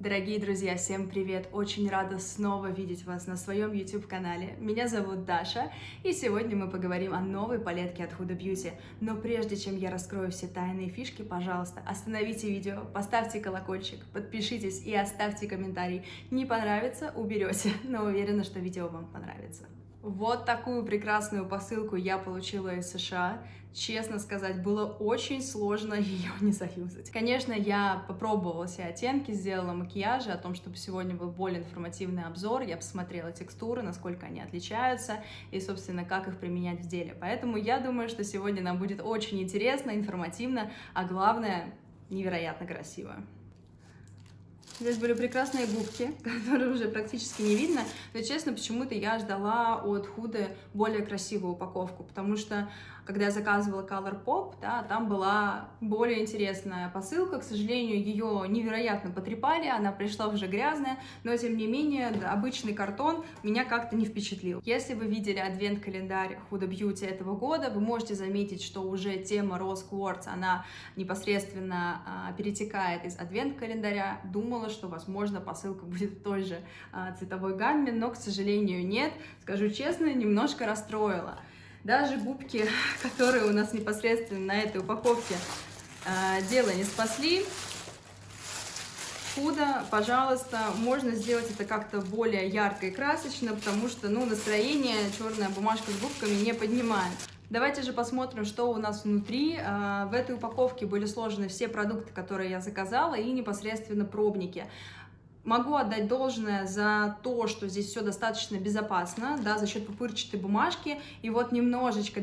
Дорогие друзья, всем привет! Очень рада снова видеть вас на своем YouTube-канале. Меня зовут Даша, и сегодня мы поговорим о новой палетке от Huda Beauty. Но прежде чем я раскрою все тайные фишки, пожалуйста, остановите видео, поставьте колокольчик, подпишитесь и оставьте комментарий. Не понравится — уберете, но уверена, что видео вам понравится. Вот такую прекрасную посылку я получила из США. Честно сказать, было очень сложно ее не заюзать. Конечно, я попробовала все оттенки, сделала макияжи, о том, чтобы сегодня был более информативный обзор. Я посмотрела текстуры, насколько они отличаются и, собственно, как их применять в деле. Поэтому я думаю, что сегодня нам будет очень интересно, информативно, а главное, невероятно красиво. Здесь были прекрасные губки, которые уже практически не видно, но, честно, почему-то я ждала от Huda более красивую упаковку, потому что, когда я заказывала Colourpop, да, там была более интересная посылка, к сожалению, ее невероятно потрепали, она пришла уже грязная, но, тем не менее, обычный картон меня как-то не впечатлил. Если вы видели адвент-календарь Huda Beauty этого года, вы можете заметить, что уже тема Rose Quartz, она непосредственно перетекает из адвент-календаря. Думала, что, возможно, посылка будет в той же цветовой гамме, но, к сожалению, нет. Скажу честно, немножко расстроила. Даже губки, которые у нас непосредственно на этой упаковке, дело не спасли. Huda, пожалуйста, можно сделать это как-то более ярко и красочно, потому что, настроение черная бумажка с губками не поднимает. Давайте же посмотрим, что у нас внутри. В этой упаковке были сложены все продукты, которые я заказала, и непосредственно пробники. Могу отдать должное за то, что здесь все достаточно безопасно, да, за счет пупырчатой бумажки. И вот немножечко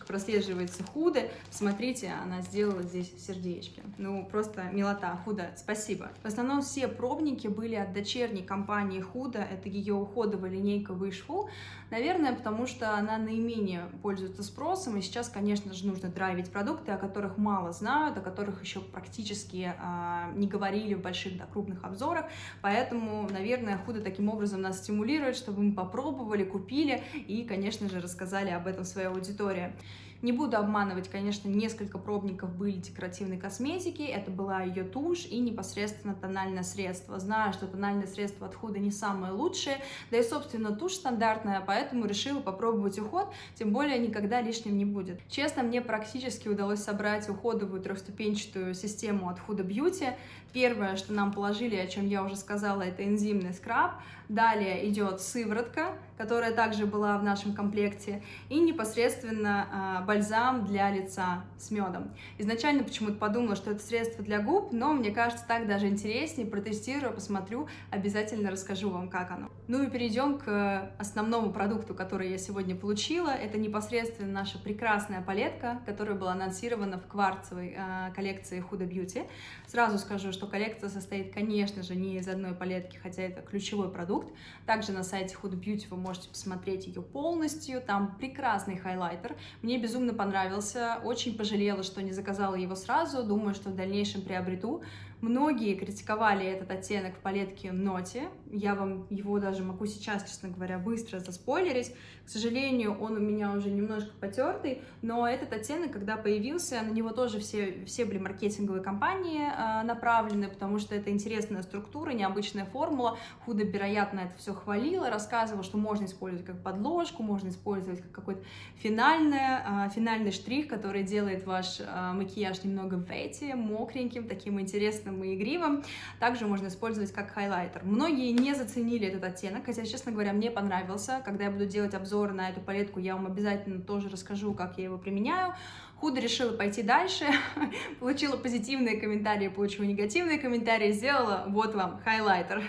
прослеживается Huda. Смотрите, она сделала здесь сердечки. Просто милота. Huda, спасибо. В основном все пробники были от дочерней компании Huda. Это ее уходовая линейка Wishful. Наверное, потому что она наименее пользуется спросом. И сейчас, конечно же, нужно драйвить продукты, о которых мало знают, о которых еще практически не говорили в больших, крупных обзорах. Поэтому, наверное, Huda таким образом нас стимулирует, чтобы мы попробовали, купили и, конечно же, рассказали об этом своей аудитории. Не буду обманывать, конечно, несколько пробников были декоративной косметики, это была ее тушь и непосредственно тональное средство. Знаю, что тональное средство от Huda не самое лучшее, да и, собственно, тушь стандартная, поэтому решила попробовать уход, тем более никогда лишним не будет. Честно, мне практически удалось собрать уходовую трехступенчатую систему от Huda Beauty. Первое, что нам положили, о чем я уже сказала, это энзимный скраб. Далее идет сыворотка, которая также была в нашем комплекте, и непосредственно бальзам для лица с медом. Изначально почему-то подумала, что это средство для губ, но мне кажется, так даже интереснее. Протестирую, посмотрю, обязательно расскажу вам, как оно. И перейдем к основному продукту, который я сегодня получила. Это непосредственно наша прекрасная палетка, которая была анонсирована в кварцевой коллекции Huda Beauty. Сразу скажу, что коллекция состоит, конечно же, не из одной палетки, хотя это ключевой продукт. Также на сайте Huda Beauty вы можете посмотреть ее полностью. Там прекрасный хайлайтер. Мне безумно понравился. Очень пожалела, что не заказала его сразу. Думаю, что в дальнейшем приобрету. Многие критиковали этот оттенок в палетке Naughty. Я вам его даже могу сейчас, честно говоря, быстро заспойлерить. К сожалению, он у меня уже немножко потертый, но этот оттенок, когда появился, на него тоже все были маркетинговые кампании направлены, потому что это интересная структура, необычная формула. Huda, вероятно, это все хвалила, рассказывала, что можно использовать как подложку, можно использовать как какой-то финальный штрих, который делает ваш макияж немного вэти, мокреньким, таким интересным и игривым. Также можно использовать как хайлайтер. Многие не заценили этот оттенок, хотя, честно говоря, мне понравился. Когда я буду делать обзор на эту палетку, я вам обязательно тоже расскажу, как я его применяю. Huda решила пойти дальше, получила позитивные комментарии, получила негативные комментарии, сделала вот вам хайлайтер.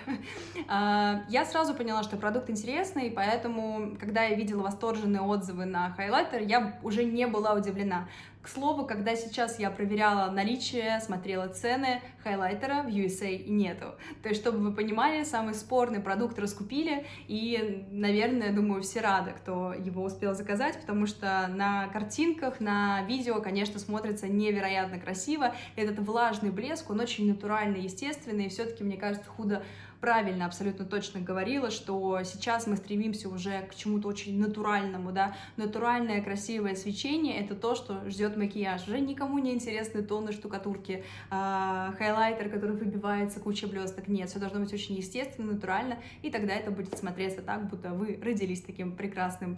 Я сразу поняла, что продукт интересный, поэтому, когда я видела восторженные отзывы на хайлайтер, я уже не была удивлена. К слову, когда сейчас я проверяла наличие, смотрела цены, хайлайтера в USA нету. То есть, чтобы вы понимали, самый спорный продукт раскупили, и, наверное, думаю, все рады, кто его успел заказать, потому что на картинках, на видео, конечно, смотрится невероятно красиво. Этот влажный блеск, он очень натуральный, естественный, и все-таки, мне кажется, Huda правильно, абсолютно точно говорила, что сейчас мы стремимся уже к чему-то очень натуральному, да, натуральное красивое свечение — это то, что ждет идет макияж. Уже никому не интересны тоны штукатурки, хайлайтер, который выбивается, куча блесток. Нет, все должно быть очень естественно, натурально, и тогда это будет смотреться так, будто вы родились таким прекрасным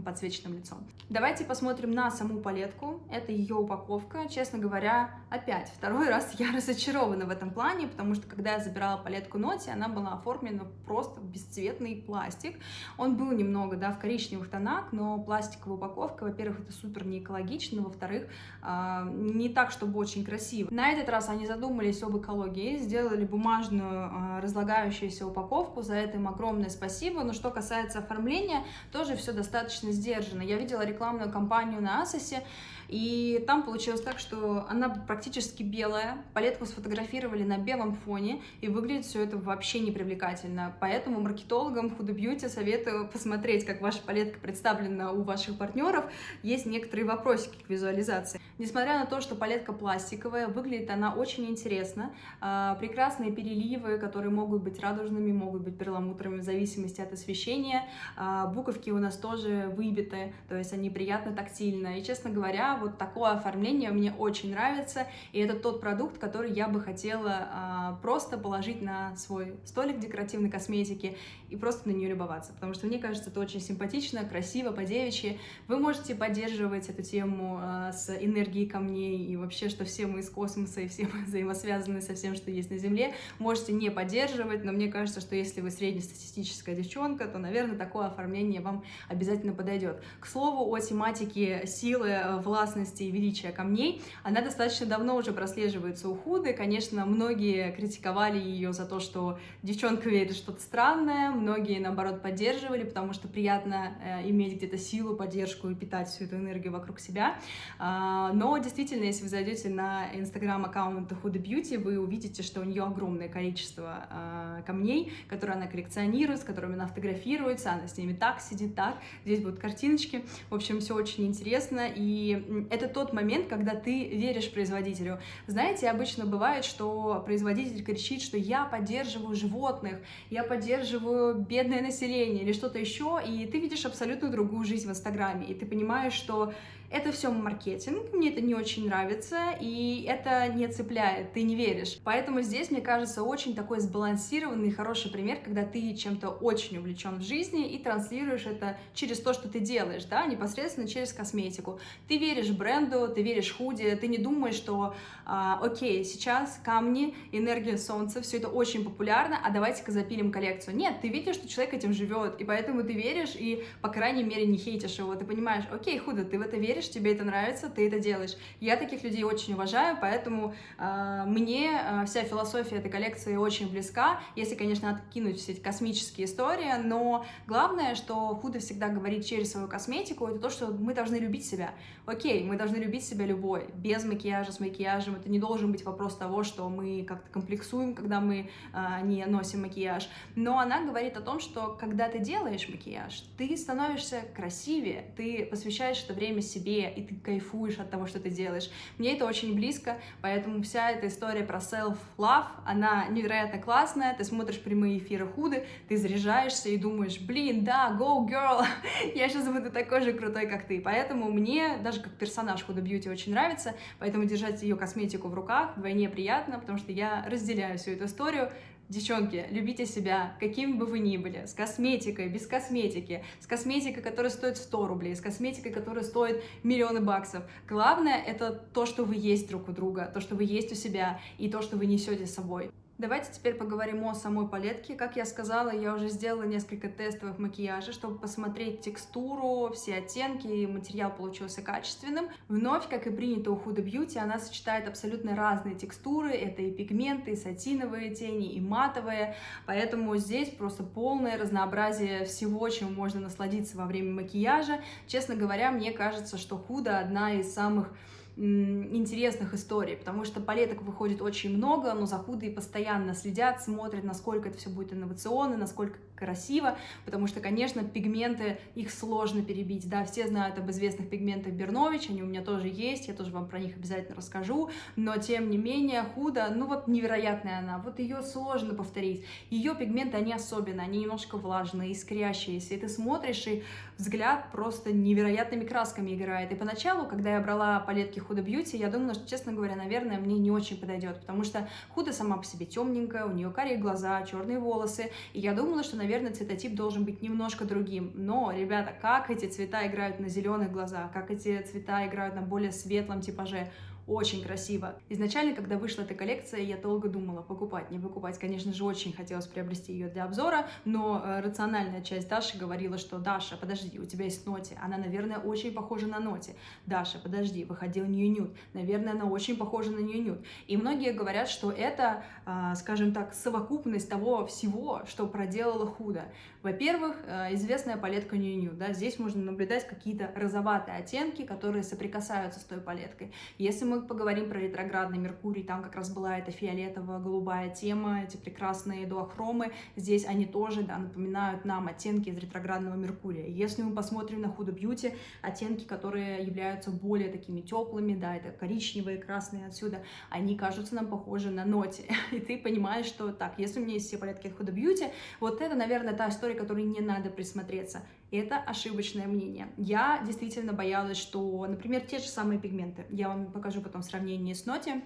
подсвеченным лицом. Давайте посмотрим на саму палетку. Это ее упаковка. Честно говоря, опять второй раз я разочарована в этом плане, потому что когда я забирала палетку Noti, она была оформлена просто в бесцветный пластик. Он был немного, да, в коричневых тонах, но пластиковая упаковка, во-первых, это супер не экологично, во-вторых, не так, чтобы очень красиво. На этот раз они задумались об экологии, сделали бумажную разлагающуюся упаковку, за это им огромное спасибо. Но что касается оформления, тоже все достаточно сдержанно. Я видела рекламную кампанию на Asos, и там получилось так, что она практически белая, палетку сфотографировали на белом фоне, и выглядит все это вообще не привлекательно. Поэтому маркетологам Huda Beauty советую посмотреть, как ваша палетка представлена у ваших партнеров. Есть некоторые вопросики к визуализации. Несмотря на то, что палетка пластиковая, выглядит она очень интересно. Прекрасные переливы, которые могут быть радужными, могут быть перламутровыми в зависимости от освещения. Буковки у нас тоже выбиты, то есть они приятно тактильно. И, честно говоря, вот такое оформление мне очень нравится, и это тот продукт, который я бы хотела просто положить на свой столик декоративной косметики и просто на нее любоваться, потому что мне кажется, это очень симпатично, красиво, по-девичьи. Вы можете поддерживать эту тему с энергией камней и вообще, что все мы из космоса и все мы взаимосвязаны со всем, что есть на Земле. Можете не поддерживать, но мне кажется, что если вы среднестатистическая девчонка, то, наверное, такое оформление вам обязательно подойдет. К слову, о тематике силы, властности и величия камней, она достаточно давно уже прослеживается у Худы. Конечно, многие критиковали ее за то, что девчонка верит в что-то странное, многие, наоборот, поддерживали, потому что приятно иметь где-то силу, поддержку и питать всю эту энергию вокруг себя. Но действительно, если вы зайдете на инстаграм-аккаунт Huda Beauty, вы увидите, что у нее огромное количество камней, которые она коллекционирует, с которыми она фотографируется, она с ними так сидит, так, здесь будут картиночки. В общем, все очень интересно, и это тот момент, когда ты веришь производителю. Знаете, обычно бывает, что производитель кричит, что я поддерживаю животных, я поддерживаю бедное население или что-то еще, и ты видишь абсолютно другую жизнь в Инстаграме, и ты понимаешь, что это все маркетинг, мне это не очень нравится, и это не цепляет, ты не веришь. Поэтому здесь, мне кажется, очень такой сбалансированный, хороший пример, когда ты чем-то очень увлечен в жизни и транслируешь это через то, что ты делаешь, да, непосредственно через косметику. Ты веришь бренду, ты веришь Худе, ты не думаешь, что, окей, сейчас камни, энергия солнца, все это очень популярно, а давайте-ка запилим коллекцию. Нет, ты видишь, что человек этим живет, и поэтому ты веришь и, по крайней мере, не хейтишь его. Ты понимаешь, окей, Худа, ты в это веришь, тебе это нравится, ты это делаешь. Я таких людей очень уважаю, поэтому мне вся философия этой коллекции очень близка, если, конечно, откинуть все эти космические истории, но главное, что Худа всегда говорит через свою косметику, это то, что мы должны любить себя. Окей, мы должны любить себя любой, без макияжа, с макияжем. Это не должен быть вопрос того, что мы как-то комплексуем, когда мы не носим макияж. Но она говорит о том, что когда ты делаешь макияж, ты становишься красивее, ты посвящаешь это время себе, и ты кайфуешь от того, что ты делаешь. Мне это очень близко, поэтому вся эта история про self-love, она невероятно классная. Ты смотришь прямые эфиры Худы, ты заряжаешься и думаешь, блин, да, go girl, я сейчас буду такой же крутой, как ты. Поэтому мне даже как персонаж Huda Beauty очень нравится, поэтому держать ее косметику в руках вдвойне приятно, потому что я разделяю всю эту историю. Девчонки, любите себя, какими бы вы ни были, с косметикой, без косметики, с косметикой, которая стоит 100 рублей, с косметикой, которая стоит миллионы баксов. Главное, это то, что вы есть друг у друга, то, что вы есть у себя, и то, что вы несете с собой. Давайте теперь поговорим о самой палетке. Как я сказала, я уже сделала несколько тестовых макияжей, чтобы посмотреть текстуру, все оттенки, и материал получился качественным. Вновь, как и принято у Huda Beauty, она сочетает абсолютно разные текстуры. Это и пигменты, и сатиновые тени, и матовые. Поэтому здесь просто полное разнообразие всего, чем можно насладиться во время макияжа. Честно говоря, мне кажется, что Huda одна из самых интересных историй, потому что палеток выходит очень много, но за худой постоянно следят, смотрят, насколько это все будет инновационно, насколько красиво, потому что, конечно, пигменты, их сложно перебить, да, все знают об известных пигментах Бернович, они у меня тоже есть, я тоже вам про них обязательно расскажу, но, тем не менее, Худа, ну вот невероятная она, вот ее сложно повторить, ее пигменты, они особенные, они немножко влажные, искрящиеся, и ты смотришь, и взгляд просто невероятными красками играет, и поначалу, когда я брала палетки Huda Beauty, я думала, что, честно говоря, наверное, мне не очень подойдет, потому что Худа сама по себе темненькая, у нее карие глаза, черные волосы, и я думала, что, наверное, цветотип должен быть немножко другим, но, ребята, как эти цвета играют на зеленых глазах, как эти цвета играют на более светлом типаже, очень красиво. Изначально, когда вышла эта коллекция, я долго думала, покупать, не покупать. Конечно же, очень хотелось приобрести ее для обзора, но рациональная часть Даши говорила, что Даша, подожди, у тебя есть Ноти, она, наверное, очень похожа на Ноти. Даша, подожди, выходил New Nude, наверное, она очень похожа на New Nude. И многие говорят, что это, скажем так, совокупность того всего, что проделала Худа. Во-первых, известная палетка New Nude, да, здесь можно наблюдать какие-то розоватые оттенки, которые соприкасаются с той палеткой. Если мы поговорим про ретроградный Меркурий, там как раз была эта фиолетово-голубая тема, эти прекрасные дуохромы, здесь они тоже, да, напоминают нам оттенки из ретроградного Меркурия. Если мы посмотрим на Huda Beauty, оттенки, которые являются более такими теплыми, да, это коричневые, красные отсюда, они кажутся нам похожи на Ноти, и ты понимаешь, что так, если у меня есть все палетки от Huda Beauty, вот это, наверное, та история, которой не надо присмотреться. Это ошибочное мнение. Я действительно боялась, что, например, те же самые пигменты, я вам покажу потом сравнение с Ноти,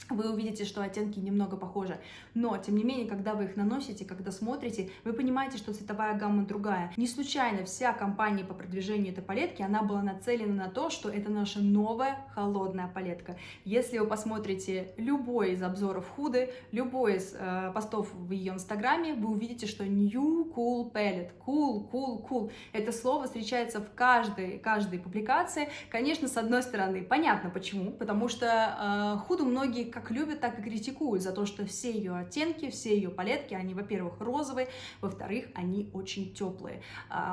вы увидите, что оттенки немного похожи, но, тем не менее, когда вы их наносите, когда смотрите, вы понимаете, что цветовая гамма другая. Не случайно вся кампания по продвижению этой палетки, она была нацелена на то, что это наша новая холодная палетка. Если вы посмотрите любой из обзоров Худы, любой из постов в ее инстаграме, вы увидите, что New Cool Palette, cool. Это слово встречается в каждой публикации. Конечно, с одной стороны, понятно почему, потому что Худу многие как любят, так и критикуют за то, что все ее оттенки, все ее палетки, они, во-первых, розовые, во-вторых, они очень теплые.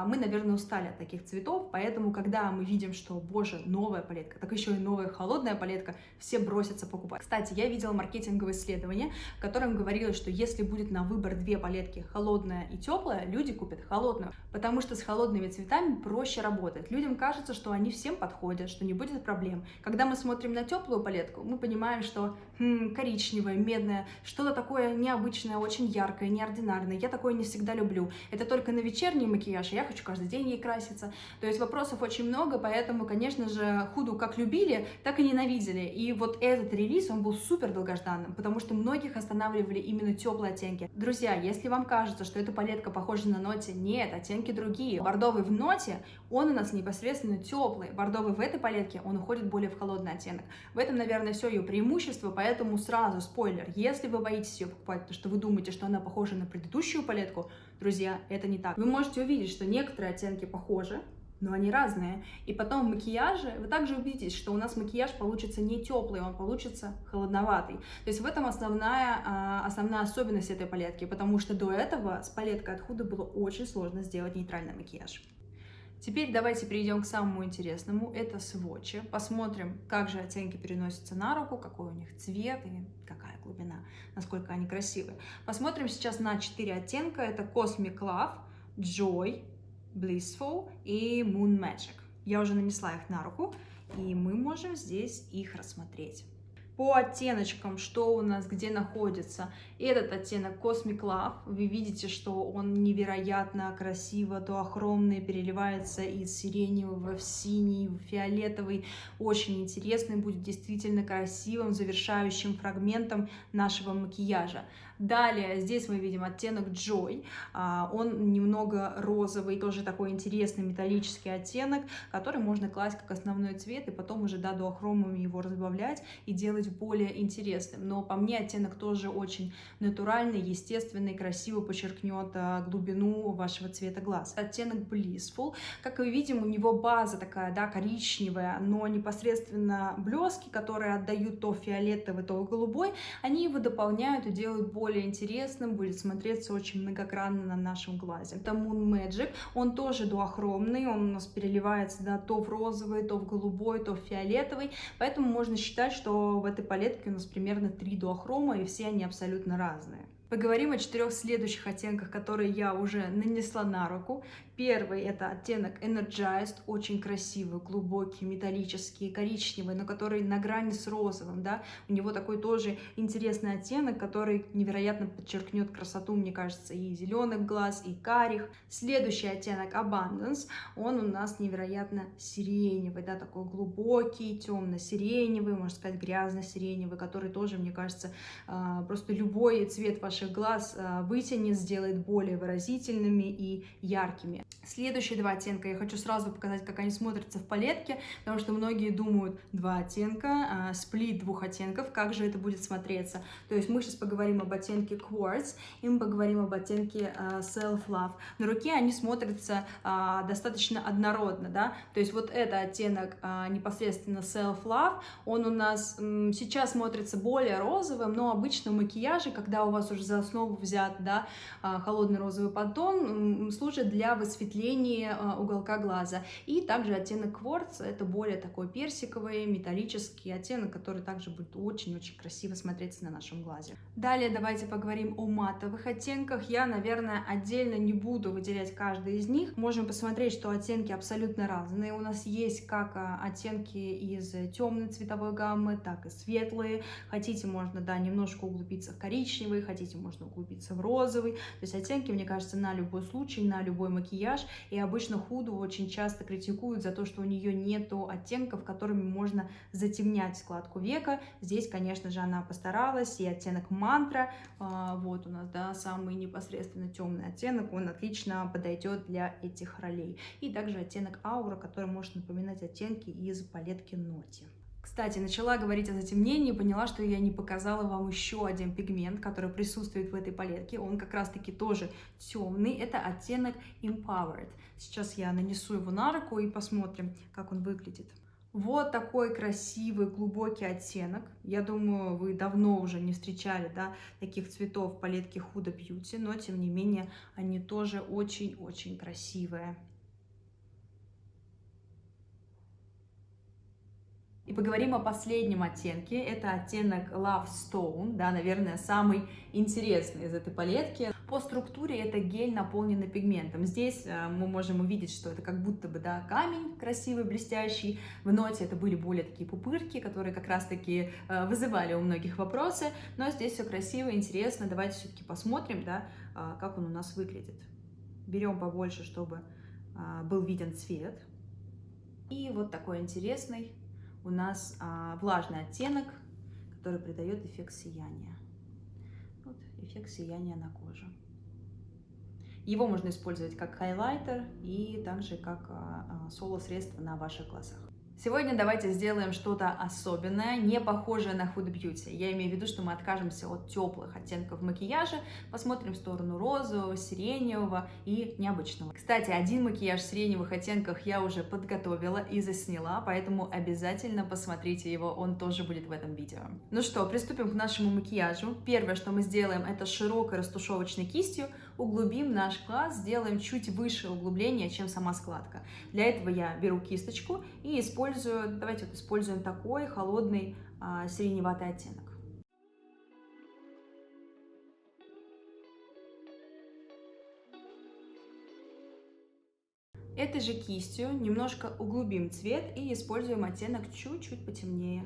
Мы, наверное, устали от таких цветов, поэтому, когда мы видим, что, боже, новая палетка, так еще и новая холодная палетка, все бросятся покупать. Кстати, я видела маркетинговое исследование, в котором говорилось, что если будет на выбор две палетки, холодная и теплая, люди купят холодную, потому что с холодными цветами проще работать. Людям кажется, что они всем подходят, что не будет проблем. Когда мы смотрим на теплую палетку, мы понимаем, что коричневое, медное, что-то такое необычное, очень яркое, неординарное. Я такое не всегда люблю. Это только на вечерний макияж, и я хочу каждый день ей краситься. То есть вопросов очень много, поэтому, конечно же, Худу как любили, так и ненавидели. И вот этот релиз, он был супер долгожданным, потому что многих останавливали именно теплые оттенки. Друзья, если вам кажется, что эта палетка похожа на Ноти, нет, оттенки другие. Бордовый в Ноте, он у нас непосредственно теплый. Бордовый в этой палетке, он уходит более в холодный оттенок. В этом, наверное, все ее преимущество, поэтому сразу спойлер, если вы боитесь ее покупать, потому что вы думаете, что она похожа на предыдущую палетку, друзья, это не так. Вы можете увидеть, что некоторые оттенки похожи, но они разные. И потом в макияже вы также убедитесь, что у нас макияж получится не теплый, он получится холодноватый. То есть в этом основная особенность этой палетки, потому что до этого с палеткой от Huda было очень сложно сделать нейтральный макияж. Теперь давайте перейдем к самому интересному, это свотчи. Посмотрим, как же оттенки переносятся на руку, какой у них цвет и какая глубина, насколько они красивые. Посмотрим сейчас на 4 оттенка, это Cosmic Love, Joy, Blissful и Moon Magic. Я уже нанесла их на руку, и мы можем здесь их рассмотреть. По оттеночкам, что у нас где находится, этот оттенок Cosmic Love, вы видите, что он невероятно красиво, дуохромный, переливается из сиреневого в синий, в фиолетовый, очень интересный, будет действительно красивым завершающим фрагментом нашего макияжа. Далее здесь мы видим оттенок Joy, он немного розовый, тоже такой интересный металлический оттенок, который можно класть как основной цвет и потом уже дуохромами его разбавлять и делать более интересным. Но по мне оттенок тоже очень натуральный, естественный, красиво подчеркнет глубину вашего цвета глаз. Оттенок Blissful, как мы видим, у него база такая, да, коричневая, но непосредственно блески, которые отдают то фиолетовый, то голубой, они его дополняют и делают более более интересным, будет смотреться очень многогранно на нашем глазе. Это Moon Magic, он тоже дуохромный, он у нас переливается, да, то в розовый, то в голубой, то в фиолетовый, поэтому можно считать, что в этой палетке у нас примерно 3 дуохрома, и все они абсолютно разные. Поговорим о 4 следующих оттенках, которые я уже нанесла на руку. Первый — это оттенок Energized, очень красивый, глубокий, металлический, коричневый, но который на грани с розовым, да. У него такой тоже интересный оттенок, который невероятно подчеркнет красоту, мне кажется, и зеленых глаз, и карих. Следующий оттенок Abundance, он у нас невероятно сиреневый, да, такой глубокий, темно-сиреневый, можно сказать, грязно-сиреневый, который тоже, мне кажется, просто любой цвет ваших глаз вытянет, сделает более выразительными и яркими. Следующие 2 оттенка я хочу сразу показать, как они смотрятся в палетке, потому что многие думают: 2 оттенка, сплит 2 оттенков, как же это будет смотреться. То есть мы сейчас поговорим об оттенке Quartz, и мы поговорим об оттенке Self Love. На руке они смотрятся достаточно однородно, да, то есть вот это оттенок непосредственно Self Love, он у нас сейчас смотрится более розовым, но обычно в макияже, когда у вас уже за основу взят, да, холодный розовый подтон, служит для высветления уголка глаза. И также оттенок Quartz — это более такой персиковый, металлический оттенок, который также будет очень-очень красиво смотреться на нашем глазе. Далее давайте поговорим о матовых оттенках. Я, наверное, отдельно не буду выделять каждый из них. Можем посмотреть, что оттенки абсолютно разные. У нас есть как оттенки из темной цветовой гаммы, так и светлые. Хотите, можно, да, немножко углубиться в коричневый, хотите, можно углубиться в розовый. То есть оттенки, мне кажется, на любой случай, на любой макияж. И обычно Худу очень часто критикуют за то, что у нее нету оттенков, которыми можно затемнять складку века. Здесь, конечно же, она постаралась. И оттенок Мантра, вот у нас, да, самый непосредственно темный оттенок, он отлично подойдет для этих ролей. И также оттенок Аура, который может напоминать оттенки из палетки Naughty. Кстати, начала говорить о затемнении, поняла, что я не показала вам еще один пигмент, который присутствует в этой палетке. Он как раз-таки тоже темный. Это оттенок Empowered. Сейчас я нанесу его на руку и посмотрим, как он выглядит. Вот такой красивый глубокий оттенок. Я думаю, вы давно уже не встречали, да, таких цветов в палетке Huda Beauty, но тем не менее они тоже очень-очень красивые. И поговорим о последнем оттенке. Это оттенок Love Stone, да, наверное, самый интересный из этой палетки. По структуре это гель, наполненный пигментом. Здесь мы можем увидеть, что это как будто бы, да, камень красивый, блестящий. В ноте это были более такие пупырки, которые как раз-таки вызывали у многих вопросы. Но здесь все красиво, интересно. Давайте все-таки посмотрим, да, как он у нас выглядит. Берем побольше, чтобы был виден цвет. И вот такой интересный у нас влажный оттенок, который придает эффект сияния. Вот эффект сияния на коже. Его можно использовать как хайлайтер и также как соло-средство на ваших глазах. Сегодня давайте сделаем что-то особенное, не похожее на Huda Beauty. Я имею в виду, что мы откажемся от теплых оттенков макияжа, посмотрим в сторону розового, сиреневого и необычного. Кстати, один макияж в сиреневых оттенках я уже подготовила и засняла, поэтому обязательно посмотрите его, он тоже будет в этом видео. Ну что, приступим к нашему макияжу. Первое, что мы сделаем, это широкой растушевочной кистью углубим наш глаз, сделаем чуть выше углубления, чем сама складка. Для этого я беру кисточку и давайте вот используем такой холодный сиреневатый оттенок. Этой же кистью немножко углубим цвет и используем оттенок чуть-чуть потемнее.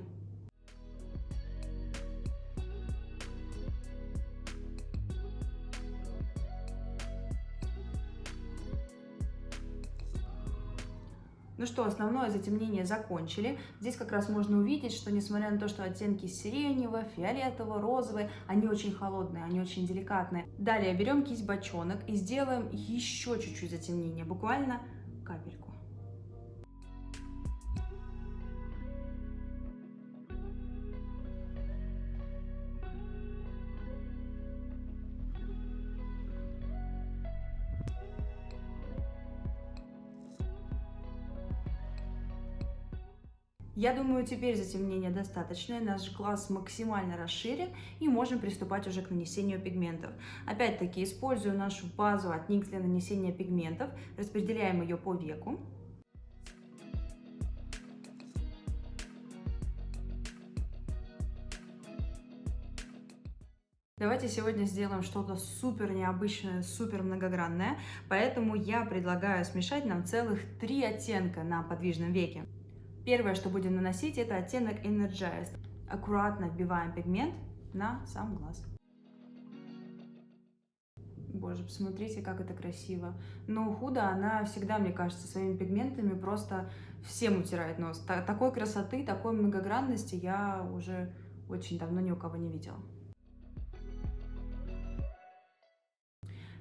Ну что, основное затемнение закончили. Здесь как раз можно увидеть, что несмотря на то, что оттенки сиреневого, фиолетового, розовые, они очень холодные, они очень деликатные. Далее берем кисть бочонок и сделаем еще чуть-чуть затемнения, буквально капельку. Я думаю, теперь затемнения достаточно, наш глаз максимально расширен и можем приступать уже к нанесению пигментов. Опять-таки использую нашу базу от NYX для нанесения пигментов, распределяем ее по веку. Давайте сегодня сделаем что-то супер необычное, супер многогранное, поэтому я предлагаю смешать нам целых 3 оттенка на подвижном веке. Первое, что будем наносить, это оттенок Energized. Аккуратно вбиваем пигмент на сам глаз. Боже, посмотрите, как это красиво. Но у Huda она всегда, мне кажется, своими пигментами просто всем утирает нос. Такой красоты, такой многогранности я уже очень давно ни у кого не видела.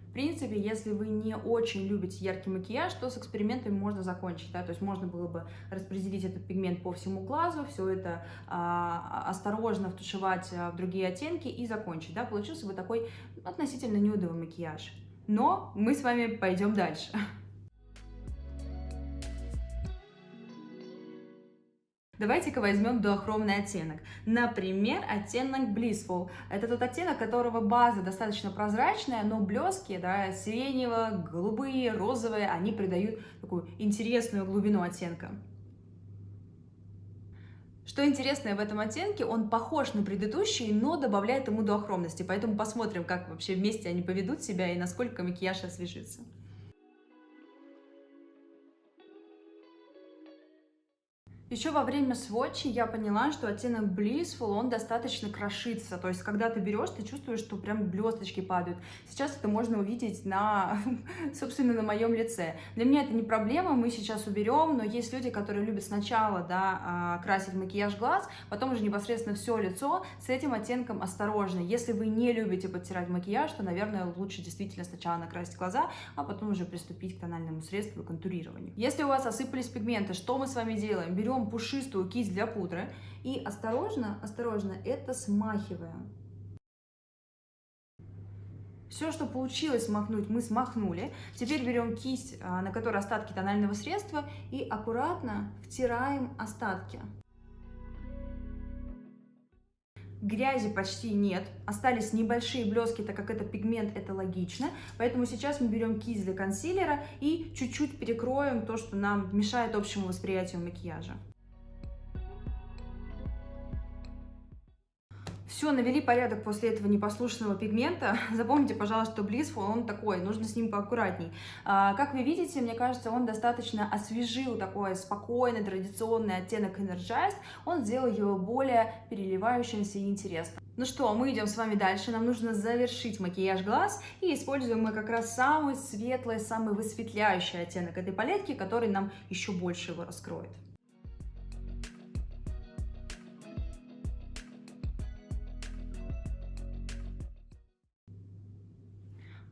В принципе, если вы не очень любите яркий макияж, то с экспериментами можно закончить, да? То есть можно было бы распределить этот пигмент по всему глазу, все это осторожно втушевать в другие оттенки и закончить, да? Получился бы такой относительно нюдовый макияж. Но мы с вами пойдем дальше. Давайте-ка возьмем дуохромный оттенок. Например, оттенок Blissful. Это тот оттенок, которого база достаточно прозрачная, но блески, да, сиренево-голубые, розовые, они придают такую интересную глубину оттенка. Что интересное в этом оттенке, он похож на предыдущий, но добавляет ему дуохромности. Поэтому посмотрим, как вообще вместе они поведут себя и насколько макияж освежится. Еще во время сводча я поняла, что оттенок Blissful, он достаточно крошится. То есть, когда ты берешь, ты чувствуешь, что прям блесточки падают. Сейчас это можно увидеть собственно, на моем лице. Для меня это не проблема, мы сейчас уберем, но есть люди, которые любят сначала, да, красить макияж глаз, потом уже непосредственно все лицо. С этим оттенком осторожно. Если вы не любите подтирать макияж, то, наверное, лучше действительно сначала накрасить глаза, а потом уже приступить к тональному средству и контурированию. Если у вас осыпались пигменты, что мы с вами делаем? Берем пушистую кисть для пудры и осторожно это смахиваем. Все, что получилось смахнуть, мы смахнули. Теперь берем кисть, на которой остатки тонального средства, и аккуратно втираем остатки. Грязи почти нет, остались небольшие блески, так как это пигмент, это логично. Поэтому сейчас мы берем кисть для консилера и чуть-чуть перекроем то, что нам мешает общему восприятию макияжа. Все, навели порядок после этого непослушного пигмента. Запомните, пожалуйста, что Blissful, он такой, нужно с ним поаккуратней. Как вы видите, мне кажется, он достаточно освежил такой спокойный, традиционный оттенок Energized. Он сделал его более переливающимся и интересным. Ну что, мы идем с вами дальше. Нам нужно завершить макияж глаз. И используем мы как раз самый светлый, самый высветляющий оттенок этой палетки, который нам еще больше его раскроет.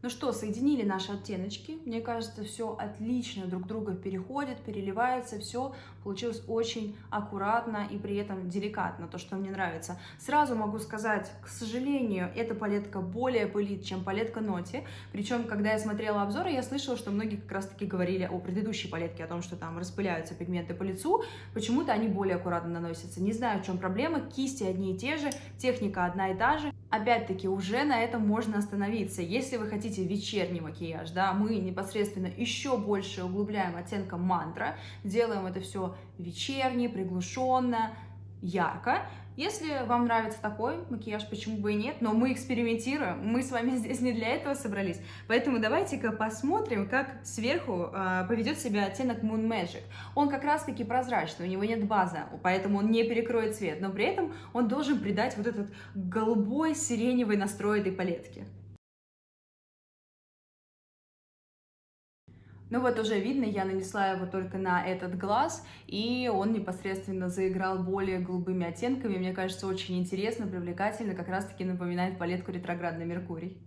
Ну что, соединили наши оттеночки. Мне кажется, все отлично друг друга переходит, переливается, все получилось очень аккуратно и при этом деликатно, то, что мне нравится. Сразу могу сказать, к сожалению, эта палетка более пылит, чем палетка Noti. Причем, когда я смотрела обзоры, я слышала, что многие как раз-таки говорили о предыдущей палетке, о том, что там распыляются пигменты по лицу. Почему-то они более аккуратно наносятся. Не знаю, в чем проблема. Кисти одни и те же, техника одна и та же. Опять-таки, уже на этом можно остановиться. Если вы хотите вечерний макияж, да, мы непосредственно еще больше углубляем оттенком мантра, делаем это все вечерний, приглушенно, ярко. Если вам нравится такой макияж, почему бы и нет, но мы экспериментируем, мы с вами здесь не для этого собрались. Поэтому давайте-ка посмотрим, как сверху поведет себя оттенок Moon Magic. Он как раз-таки прозрачный, у него нет базы, поэтому он не перекроет цвет, но при этом он должен придать вот этот голубой сиреневый настрой этой палетки. Ну вот уже видно, я нанесла его только на этот глаз, и он непосредственно заиграл более голубыми оттенками. Мне кажется, очень интересно, привлекательно, как раз-таки напоминает палетку «Ретроградный Меркурий».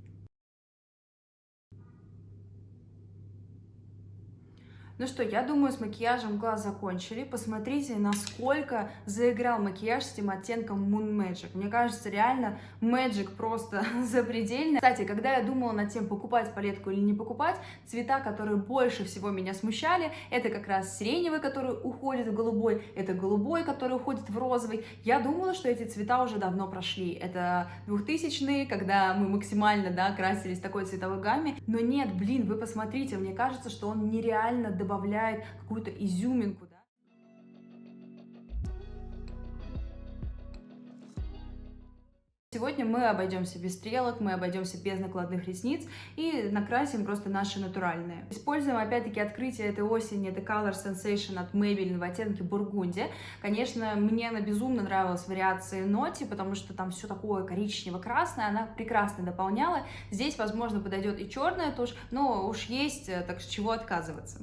Ну что, я думаю, с макияжем глаз закончили. Посмотрите, насколько заиграл макияж с этим оттенком Moon Magic. Мне кажется, реально Magic просто запредельный. Кстати, когда я думала над тем, покупать палетку или не покупать, цвета, которые больше всего меня смущали, это как раз сиреневый, который уходит в голубой, это голубой, который уходит в розовый. Я думала, что эти цвета уже давно прошли. Это 2000-е, когда мы максимально, да, красились в такой цветовой гамме. Но нет, блин, вы посмотрите, мне кажется, что он нереально добавляет какую-то изюминку, да? Сегодня мы обойдемся без стрелок, мы обойдемся без накладных ресниц и накрасим просто наши натуральные. Используем опять-таки открытие этой осени, это Color Sensation от Maybelline в оттенке бургундия. Конечно, мне она безумно нравилась вариации Notti, потому что там все такое коричнево-красное, она прекрасно дополняла. Здесь, возможно, подойдет и черная тушь, но уж есть, так с чего отказываться.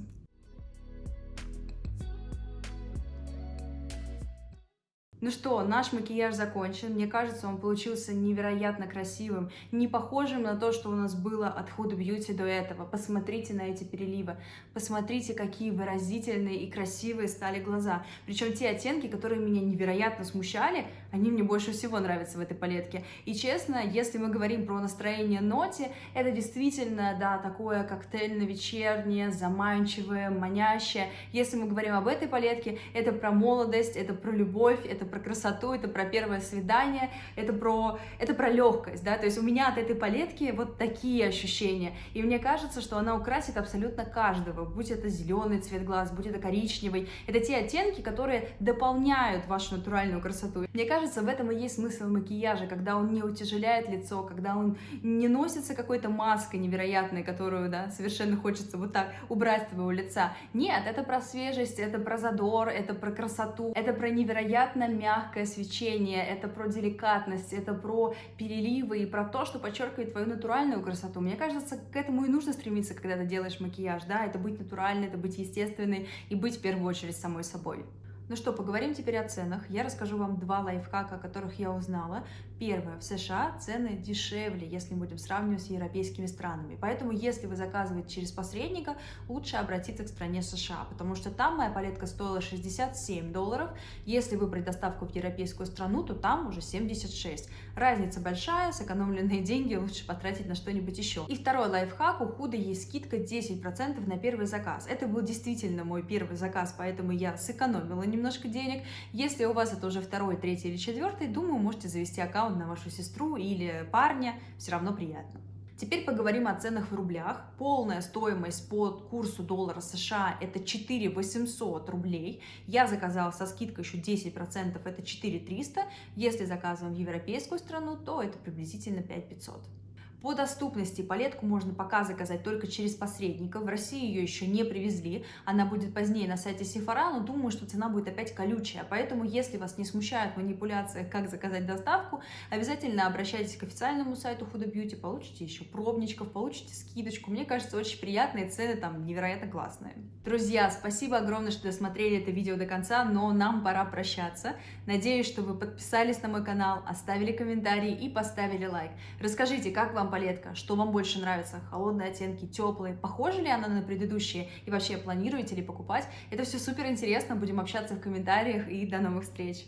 Ну что, наш макияж закончен. Мне кажется, он получился невероятно красивым, не похожим на то, что у нас было от Huda Beauty до этого. Посмотрите на эти переливы, посмотрите, какие выразительные и красивые стали глаза. Причем те оттенки, которые меня невероятно смущали, они мне больше всего нравятся в этой палетке. И честно, если мы говорим про настроение Notti, это действительно, да, такое коктейльно-вечернее, заманчивое, манящее. Если мы говорим об этой палетке, это про молодость, это про любовь, это про красоту, это про первое свидание, это про легкость, да, то есть у меня от этой палетки вот такие ощущения, и мне кажется, что она украсит абсолютно каждого, будь это зеленый цвет глаз, будь это коричневый, это те оттенки, которые дополняют вашу натуральную красоту. Мне кажется, в этом и есть смысл макияжа, когда он не утяжеляет лицо, когда он не носится какой-то маской невероятной, которую, да, совершенно хочется вот так убрать с твоего лица. Нет, это про свежесть, это про задор, это про красоту, это про невероятно мягкое свечение, это про деликатность, это про переливы и про то, что подчеркивает твою натуральную красоту. Мне кажется, к этому и нужно стремиться, когда ты делаешь макияж, да, это быть натуральной, это быть естественной и быть в первую очередь самой собой. Ну что, поговорим теперь о ценах. Я расскажу вам два лайфхака, о которых я узнала. Первое. В США цены дешевле, если мы будем сравнивать с европейскими странами. Поэтому, если вы заказываете через посредника, лучше обратиться к стране США, потому что там моя палетка стоила $67. Если выбрать доставку в европейскую страну, то там уже 76. Разница большая, сэкономленные деньги лучше потратить на что-нибудь еще. И второй лайфхак. У Huda есть скидка 10% на первый заказ. Это был действительно мой первый заказ, поэтому я сэкономила немножко денег. Если у вас это уже второй, третий или четвертый, думаю, можете завести аккаунт на вашу сестру или парня, все равно приятно. Теперь поговорим о ценах в рублях. Полная стоимость по курсу доллара США это 4800 рублей. Я заказала со скидкой еще 10%, это 4300. Если заказываем в европейскую страну, то это приблизительно 5500. По доступности палетку можно пока заказать только через посредников. В России ее еще не привезли. Она будет позднее на сайте Sephora, но думаю, что цена будет опять колючая. Поэтому, если вас не смущают манипуляции, как заказать доставку, обязательно обращайтесь к официальному сайту Huda Beauty, получите еще пробничков, получите скидочку. Мне кажется, очень приятные цены там невероятно классные. Друзья, спасибо огромное, что досмотрели это видео до конца, но нам пора прощаться. Надеюсь, что вы подписались на мой канал, оставили комментарий и поставили лайк. Расскажите, как вам палетка, что вам больше нравится, холодные оттенки, теплые, похожа ли она на предыдущие и вообще планируете ли покупать? Это все супер интересно, будем общаться в комментариях и до новых встреч!